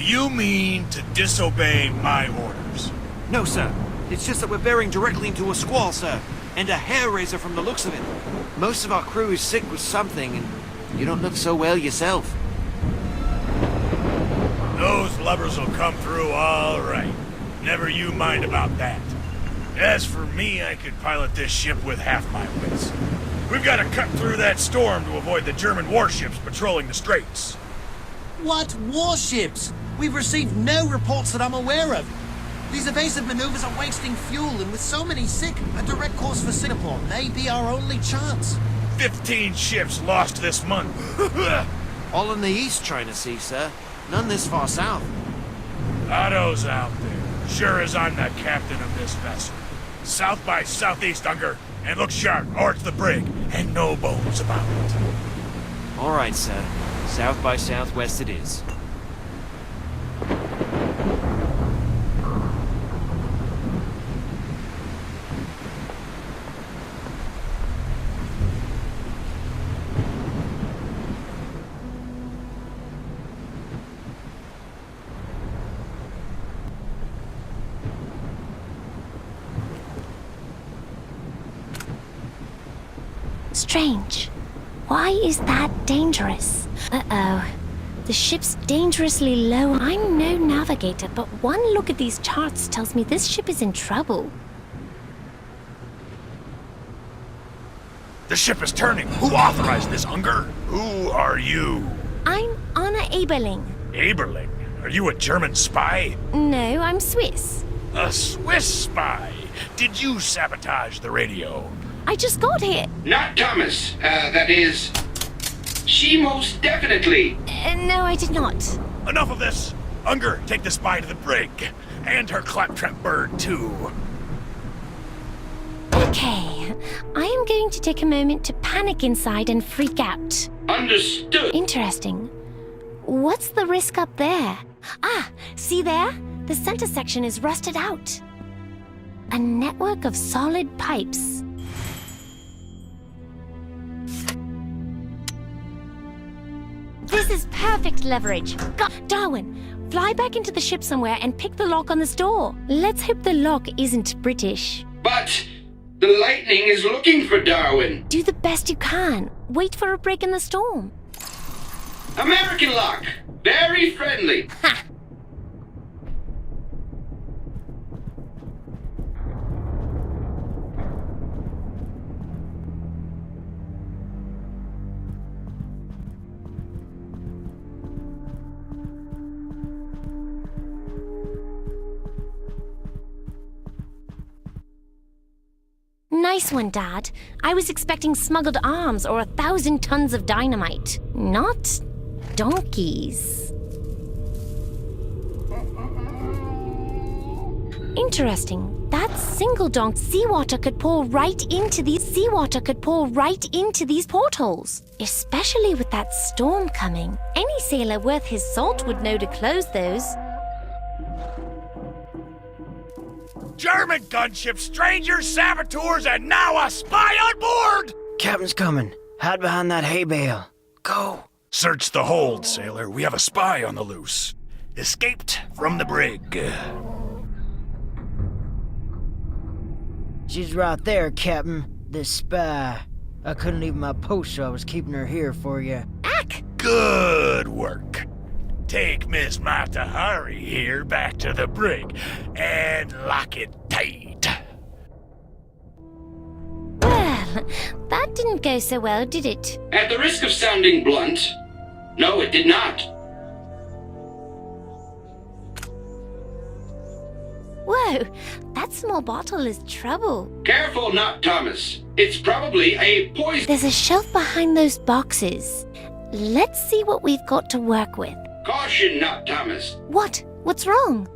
You mean to disobey my orders? No, sir. It's just that we're bearing directly into a squall, sir. And a hair raiser from the looks of it. Most of our crew is sick with something, and you don't look so well yourself. Those lubbers will come through all right. Never you mind about that. As for me, I could pilot this ship with half my wits. We've got to cut through that storm to avoid the German warships patrolling the straits. What warships? We've received no reports that I'm aware of. These evasive maneuvers are wasting fuel, and with so many sick, a direct course for Singapore may be our only chance. 15 ships lost this month. All in the East China Sea, sir. None this far south. Otto's out there, sure as I'm the captain of this vessel. South by southeast, Unger, and look sharp, or it's the brig, and no bones about it. All right, sir. South by southwest it is. Strange. Why is that dangerous? Uh-oh. The ship's dangerously low. I'm no navigator, but one look at these charts tells me this ship is in trouble. The ship is turning. Who authorized this, Unger? Who are you? I'm Anna Eberling. Aberling? Are you a German spy? No, I'm Swiss. A Swiss spy? Did you sabotage the radio? I just got here. Not Thomas. That is... She most definitely... No, I did not. Enough of this. Unger, take the spy to the brig. And her claptrap bird, too. Okay. I am going to take a moment to panic inside and freak out. Understood. Interesting. What's the risk up there? Ah, see there? The center section is rusted out. A network of solid pipes. This is perfect leverage. Darwin, fly back into the ship somewhere and pick the lock on this door. Let's hope the lock isn't British. But the lightning is looking for Darwin. Do the best you can. Wait for a break in the storm. American lock. Very friendly. Ha! Nice one, Dad. I was expecting smuggled arms or 1,000 tons of dynamite. Not donkeys. Interesting. That single donk seawater could pour right into these portholes. Especially with that storm coming. Any sailor worth his salt would know to close those. German gunship, strangers, saboteurs, and now a spy on board! Captain's coming. Hide behind that hay bale. Go. Search the hold, sailor. We have a spy on the loose. Escaped from the brig. She's right there, Captain. The spy. I couldn't leave my post, so I was keeping her here for you. Ack! Good work. Take Miss Mata Hari here back to the brig and lock it tight. Well, that didn't go so well, did it? At the risk of sounding blunt, no, it did not. Whoa, that small bottle is trouble. Careful, not Thomas. It's probably a poison. There's a shelf behind those boxes. Let's see what we've got to work with. Caution, not Thomas. What? What's wrong?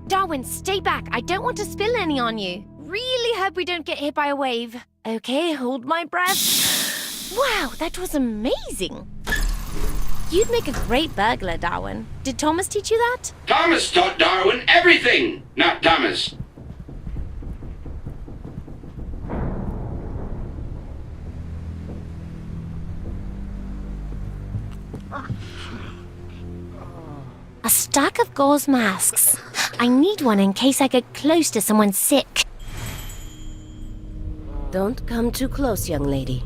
Darwin, stay back. I don't want to spill any on you. Really hope we don't get hit by a wave. Okay, hold my breath. Wow, that was amazing. You'd make a great burglar, Darwin. Did Thomas teach you that? Thomas taught Darwin everything, not Thomas. stack of gauze masks. I need one in case I get close to someone sick. Don't come too close, young lady.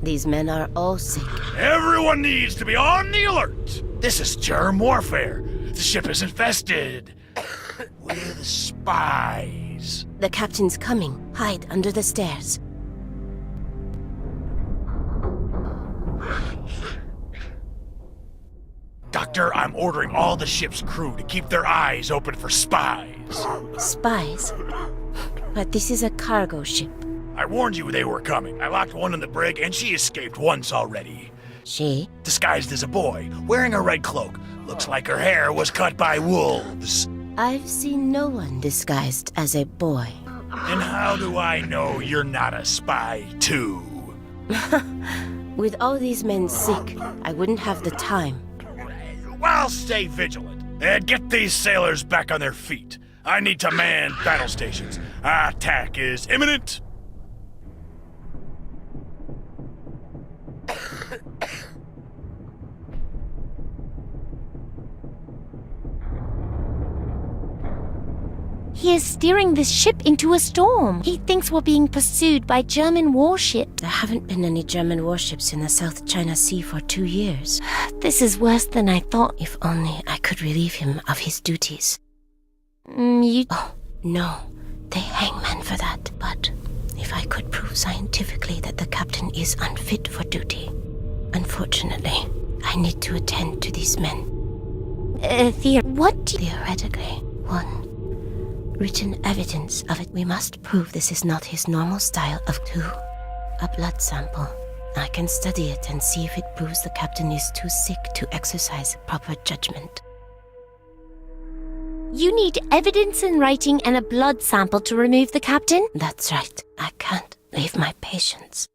These men are all sick. Everyone needs to be on the alert. This is germ warfare. The ship is infested with spies. The captain's coming. Hide under the stairs. Doctor, I'm ordering all the ship's crew to keep their eyes open for spies. Spies? But this is a cargo ship. I warned you they were coming. I locked one in the brig, and she escaped once already. She? Disguised as a boy, wearing a red cloak. Looks like her hair was cut by wolves. I've seen no one disguised as a boy. And how do I know you're not a spy, too? With all these men sick, I wouldn't have the time. Well, stay vigilant, and get these sailors back on their feet. I need to man battle stations. Attack is imminent. He is steering this ship into a storm. He thinks we're being pursued by German warships. There haven't been any German warships in the South China Sea for 2 years. This is worse than I thought. If only I could relieve him of his duties. Oh, no. They hang men for that. But if I could prove scientifically that the captain is unfit for duty. Unfortunately, I need to attend to these men. What? Theoretically, one. Written evidence of it. We must prove this is not his normal style of 2. A blood sample. I can study it and see if it proves the captain is too sick to exercise proper judgment. You need evidence in writing and a blood sample to remove the captain? That's right. I can't leave my patients.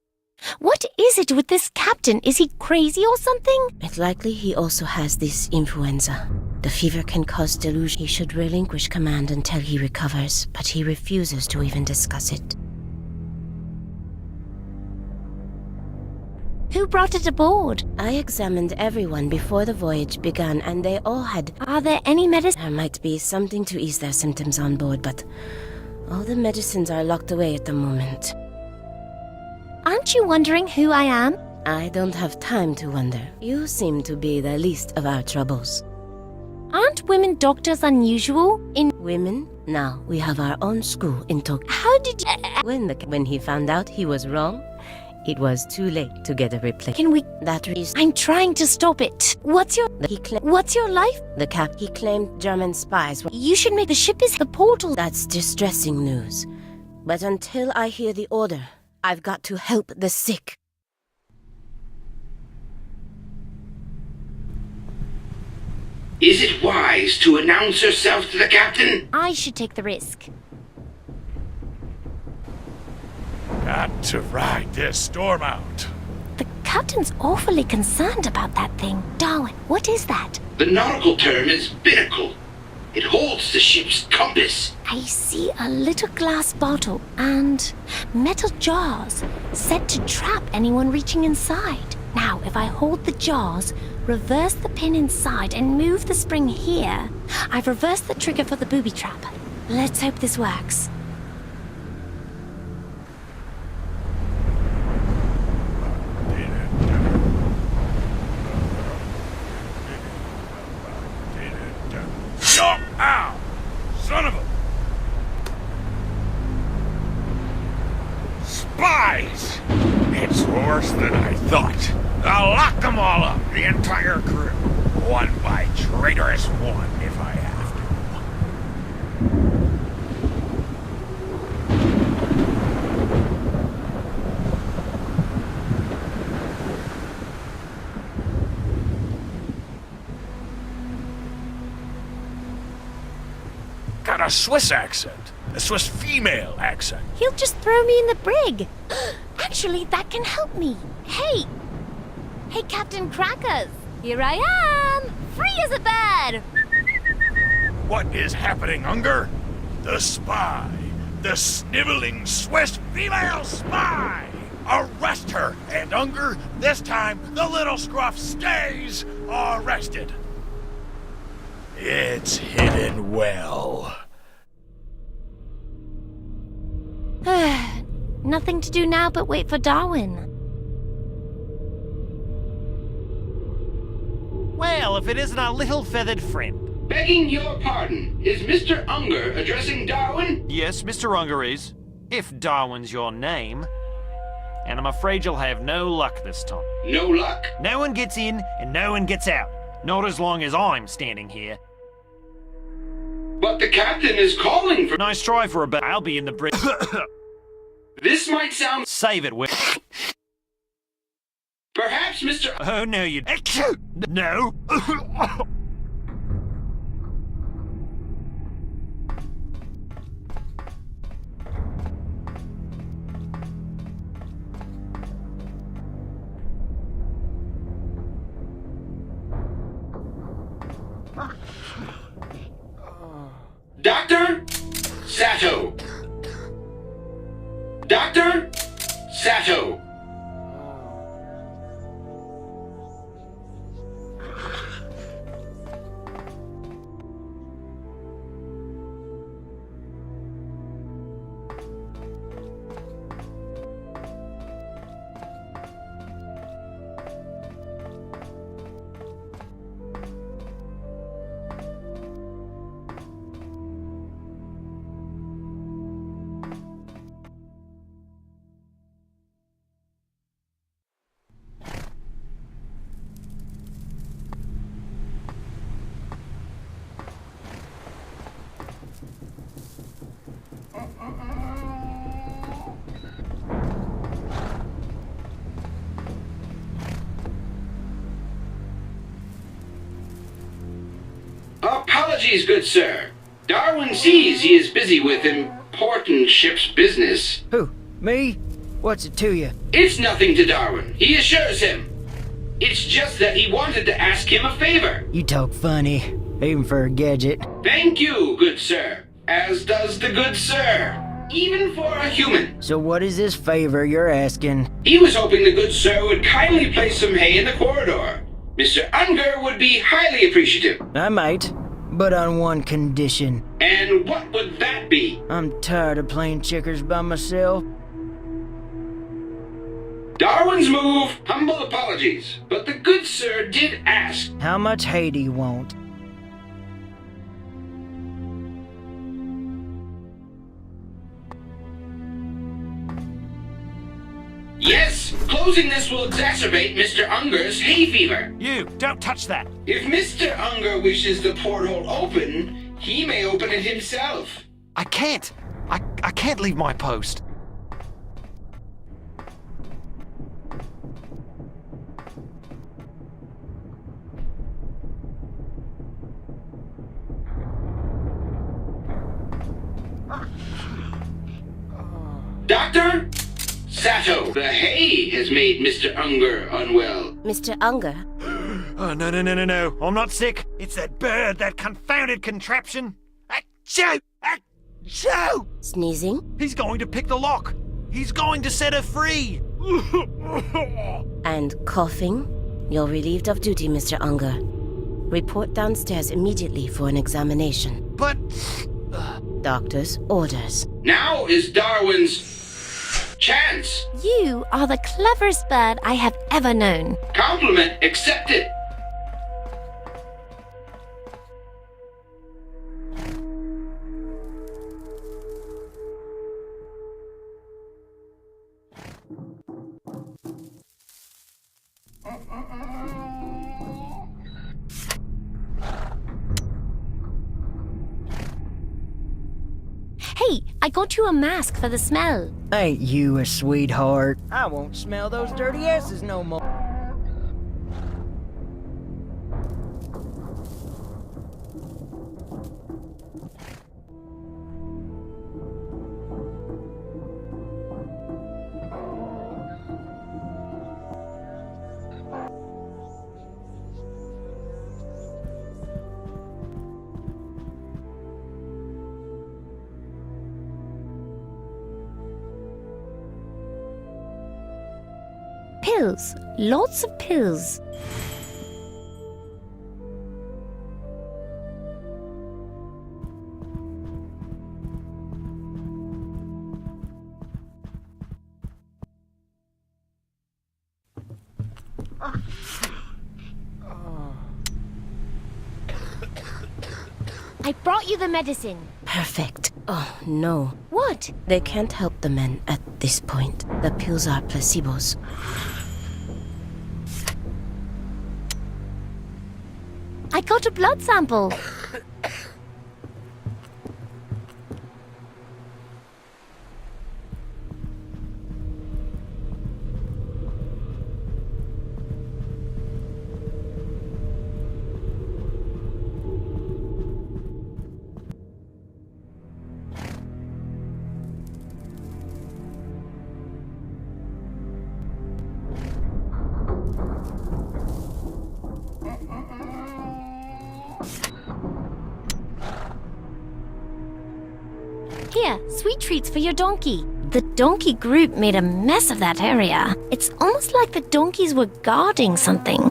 What is it with this captain? Is he crazy or something? It's likely he also has this influenza. The fever can cause delusion. He should relinquish command until he recovers, but he refuses to even discuss it. Who brought it aboard? I examined everyone before the voyage began, and they all had... Are there any medicine? There might be something to ease their symptoms on board, but all the medicines are locked away at the moment. Aren't you wondering who I am? I don't have time to wonder. You seem to be the least of our troubles. Aren't women doctors unusual? In Women? Now, we have our own school in Tokyo. how did you... When he found out he was wrong, it was too late to get a replacement. Can we... That is... I'm trying to stop it. What's your life? He claimed German spies were... You should make the ship is the portal. That's distressing news. But until I hear the order, I've got to help the sick. Is it wise to announce herself to the captain? I should take the risk. Got to ride this storm out. The captain's awfully concerned about that thing. Darwin, what is that? The nautical term is binnacle. It holds the ship's compass. I see a little glass bottle and metal jars set to trap anyone reaching inside. Now, if I hold the jars, reverse the pin inside and move the spring here, I've reversed the trigger for the booby trap. Let's hope this works. Ow! Son of a... Spies! It's worse than I thought. I'll lock them all up, the entire crew. One by traitorous one, if I have to. Got a Swiss accent. A Swiss female accent. He'll just throw me in the brig. Actually, that can help me. Hey, Captain Crackers. Here I am, free as a bird. What is happening, Unger? The spy. The sniveling Swiss female spy! Arrest her! And Unger, this time the little scruff stays arrested. It's hidden well. Nothing to do now but wait for Darwin. Well, if it isn't our little feathered friend. Begging your pardon, is Mr. Unger addressing Darwin? Yes, Mr. Unger is. If Darwin's your name. And I'm afraid you'll have no luck this time. No luck? No one gets in and no one gets out. Not as long as I'm standing here. But the captain is calling for... Nice try for a bit. I'll be in the bridge. This might sound... Save it, Will. Perhaps Mr. Oh, no, you... No. Dr. Sato. Dr. Sato. Apologies, good sir. Darwin sees he is busy with important ship's business. Who? Me? What's it to you? It's nothing to Darwin, he assures him. It's just that he wanted to ask him a favor. You talk funny, even for a gadget. Thank you, good sir. As does the good sir. Even for a human. So what is this favor you're asking? He was hoping the good sir would kindly place some hay in the corridor. Mr. Unger would be highly appreciative. I might, but on one condition. And what would that be? I'm tired of playing checkers by myself. Darwin's move, humble apologies. But the good sir did ask. How much hay do you want? Yes, closing this will exacerbate Mr. Unger's hay fever. You, don't touch that. If Mr. Unger wishes the porthole open, he may open it himself. I can't. I can't leave my post. Doctor Sato, the hay has made Mr. Unger unwell. Mr. Unger, Oh, no. I'm not sick. It's that bird, that confounded contraption. Achoo! Achoo! sneezing He's going to pick the lock. He's going to set her free. and coughing. You're relieved of duty, Mr. Unger. Report downstairs immediately for an examination. But... Doctor's orders. Now is Darwin's chance. You are the cleverest bird I have ever known. Compliment accepted. Hey, I got you a mask for the smell. Ain't you a sweetheart? I won't smell those dirty asses no more. Pills. Lots of pills. I brought you the medicine. Perfect. Oh, no. What? They can't help the men at this point. The pills are placebos. I got a blood sample. Here, sweet treats for your donkey. The donkey group made a mess of that area. It's almost like the donkeys were guarding something.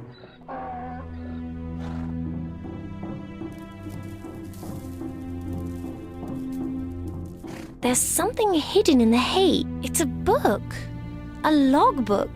There's something hidden in the hay. It's a book. A logbook.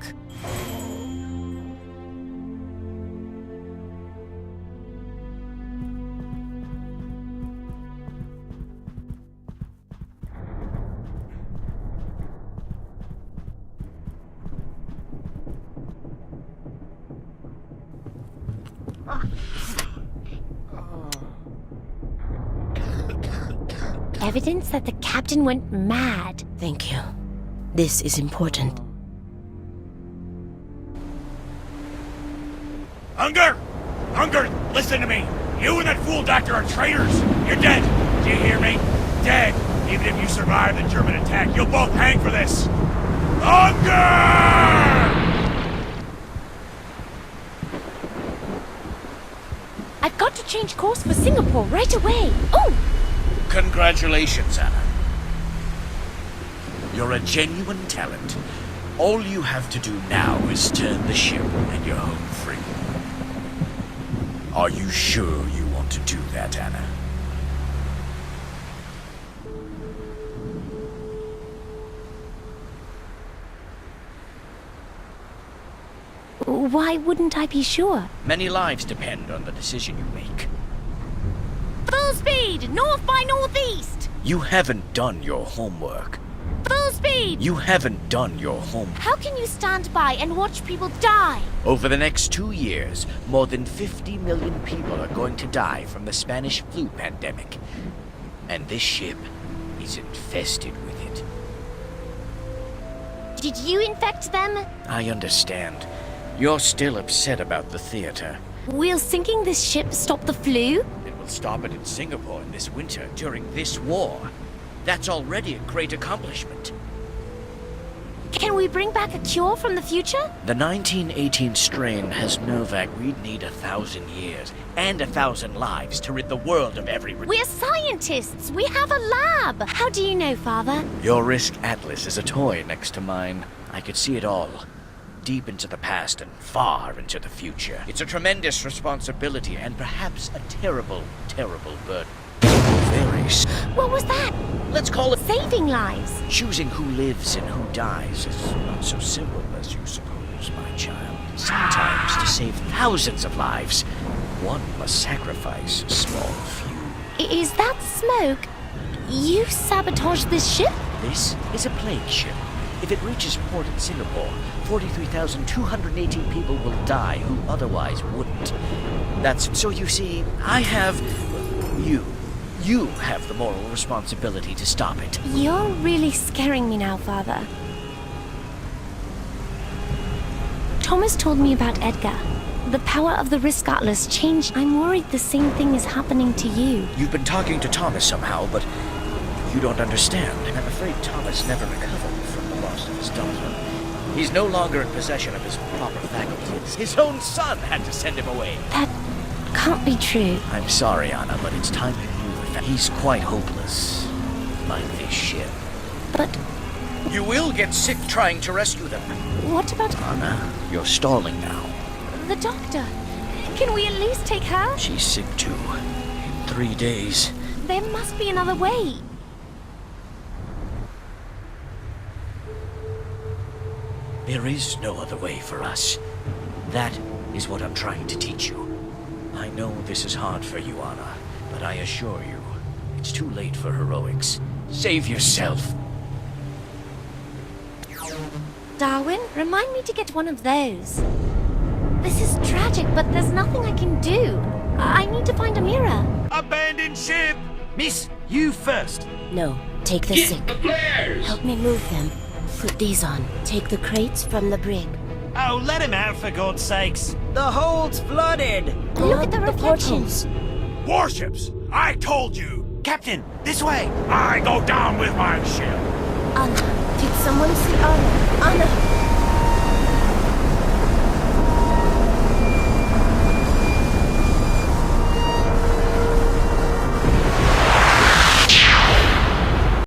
Evidence that the captain went mad. Thank you. This is important. Unger! Unger, listen to me! You and that fool doctor are traitors! You're dead! Do you hear me? Dead! Even if you survive the German attack, you'll both hang for this! Unger! I've got to change course for Singapore right away. Oh! Congratulations, Anna. You're a genuine talent. All you have to do now is turn the ship and you're home free. Are you sure you want to do that, Anna? Why wouldn't I be sure? Many lives depend on the decision you make. Full speed! North by northeast! You haven't done your homework. Full speed! You haven't done your homework. How can you stand by and watch people die? Over the next 2 years, more than 50 million people are going to die from the Spanish flu pandemic. And this ship is infested with it. Did you infect them? I understand. You're still upset about the theater. Will sinking this ship stop the flu? It will stop it in Singapore in this winter during this war. That's already a great accomplishment. Can we bring back a cure from the future? The 1918 strain has Novak. We'd need 1,000 years and 1,000 lives to rid the world of every... We're scientists! We have a lab! How do you know, Father? Your Risk Atlas is a toy next to mine. I could see it all. Deep into the past and far into the future. It's a tremendous responsibility and perhaps a terrible, terrible burden. What was that? Let's call it... Saving lives. Choosing who lives and who dies is not so simple as you suppose, my child. Sometimes, to save thousands of lives, one must sacrifice a small few. Is that smoke? You sabotaged this ship? This is a plague ship. If it reaches port in Singapore, 43,218 people will die who otherwise wouldn't. That's... So you see, I have... You have the moral responsibility to stop it. You're really scaring me now, Father. Thomas told me about Edgar. The power of the Risk Atlas changed. I'm worried the same thing is happening to you. You've been talking to Thomas somehow, but you don't understand. I'm afraid Thomas never recovered from the loss of his daughter. He's no longer in possession of his proper faculties. His own son had to send him away. That can't be true. I'm sorry, Anna, but it's time you knew that he's quite hopeless. Like this ship. But You will get sick trying to rescue them. what about Anna, you're stalling now. the doctor? Can we at least take her? She's sick too. In 3 days. There must be another way. There is no other way for us. That is what I'm trying to teach you. I know this is hard for you, Anna, but I assure you, It's too late for heroics. Save yourself. Darwin, remind me to get one of those. This is tragic, but there's nothing I can do. I need to find a mirror. Abandon ship! Miss, you first. No, take the Get sick. the flares! Help me move them. Put these on. Take the crates from the brig. Oh, let him out for God's sakes. The hole's flooded! Look at the The reflections. portals. Warships! I told you! Captain, this way. I go down with my ship! Anna, did someone see Anna?